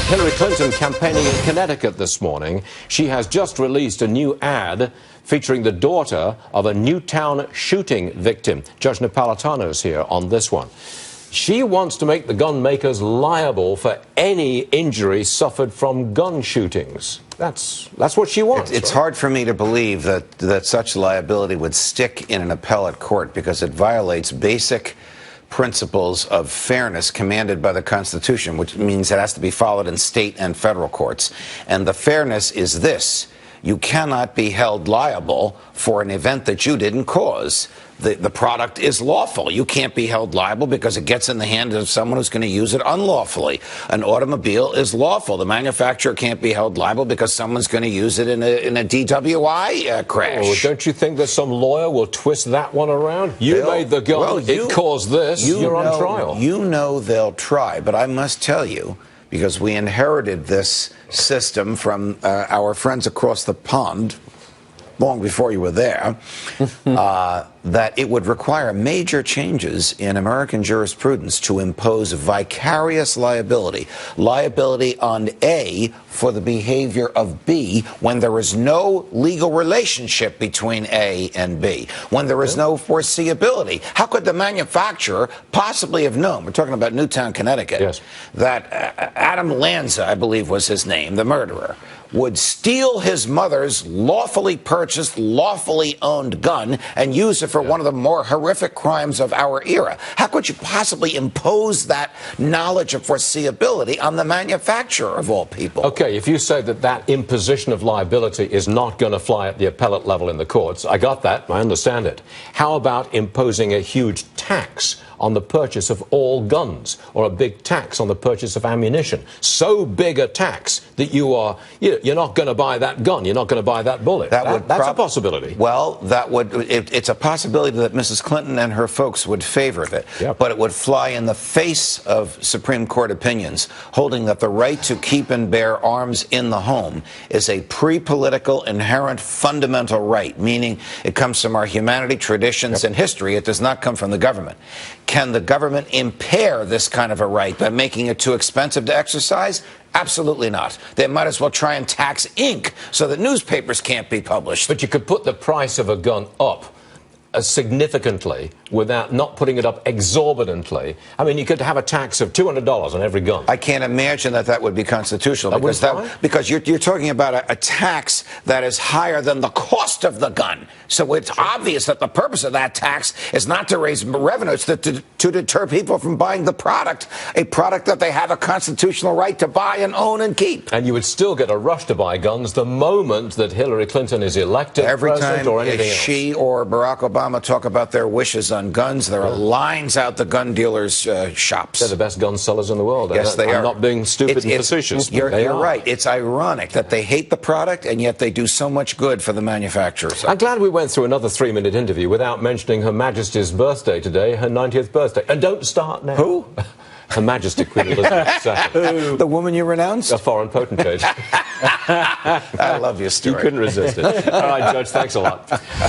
Hillary Clinton campaigning in Connecticut this morning. She has just released a new ad featuring the daughter of a Newtown shooting victim. Judge Napolitano is here on this one. She wants to make the gun makers liable for any injury suffered from gun shootings. That's what she wants. It's hard for me to believe that such liability would stick in an appellate court because it violates basic principles of fairness commanded by the Constitution, which means it has to be followed in state and federal courts. And the fairness is this: you cannot be held liable for an event that you didn't cause. The product is lawful. You can't be held liable because it gets in the hands of someone who's going to use it unlawfully. An automobile is lawful. The manufacturer can't be held liable because someone's going to use it in a DWI crash. Oh, don't you think that some lawyer will twist that one around? You made the gun. Well, it caused this. You're on trial. You know they'll try, but I must tell you, because we inherited this system from our friends across the pond long before you were there, that it would require major changes in American jurisprudence to impose vicarious liability on A for the behavior of B when there is no legal relationship between A and B, when there is no foreseeability. How could the manufacturer possibly have known, we're talking about Newtown, Connecticut, yes, that Adam Lanza, I believe was his name, the murderer, would steal his mother's lawfully purchased, lawfully owned gun and use it for one of the more horrific crimes of our era? How could you possibly impose that knowledge of foreseeability on the manufacturer, of all people? Okay, if you say that imposition of liability is not going to fly at the appellate level in the courts, I got that, I understand it. How about imposing a huge tax on the purchase of all guns, or a big tax on the purchase of ammunition? So big a tax that you're not going to buy that gun, you're not going to buy that bullet. That's a possibility. Well, it's a possibility that Mrs. Clinton and her folks would favor it, but it would fly in the face of Supreme Court opinions holding that the right to keep and bear arms in the home is a pre-political, inherent, fundamental right, meaning it comes from our humanity, traditions, and history. It does not come from the government. Can the government impair this kind of a right by making it too expensive to exercise? Absolutely not. They might as well try and tax ink so that newspapers can't be published. But you could put the price of a gun up significantly without not putting it up exorbitantly. I mean, you could have a tax of $200 on every gun. I can't imagine that would be constitutional, because you're talking about a tax that is higher than the cost of the gun. So it's obvious that the purpose of that tax is not to raise revenues, to deter people from buying the product, a product that they have a constitutional right to buy and own and keep. And you would still get a rush to buy guns the moment that Hillary Clinton is elected president or anything else. Every time she or Barack Obama talk about their wishes on guns, there are lines out the gun dealers' shops. They're the best gun sellers in the world. Yes, they are. I'm not being stupid and facetious. You're right. It's ironic that they hate the product, and yet they do so much good for the manufacturers. I'm glad we went through another 3-minute interview without mentioning Her Majesty's birthday today, her 90th birthday. And don't start now. Who? Her Majesty Queen Elizabeth II. The woman you renounced? A foreign potentate. I love your story. You couldn't resist it. All right, Judge, thanks a lot.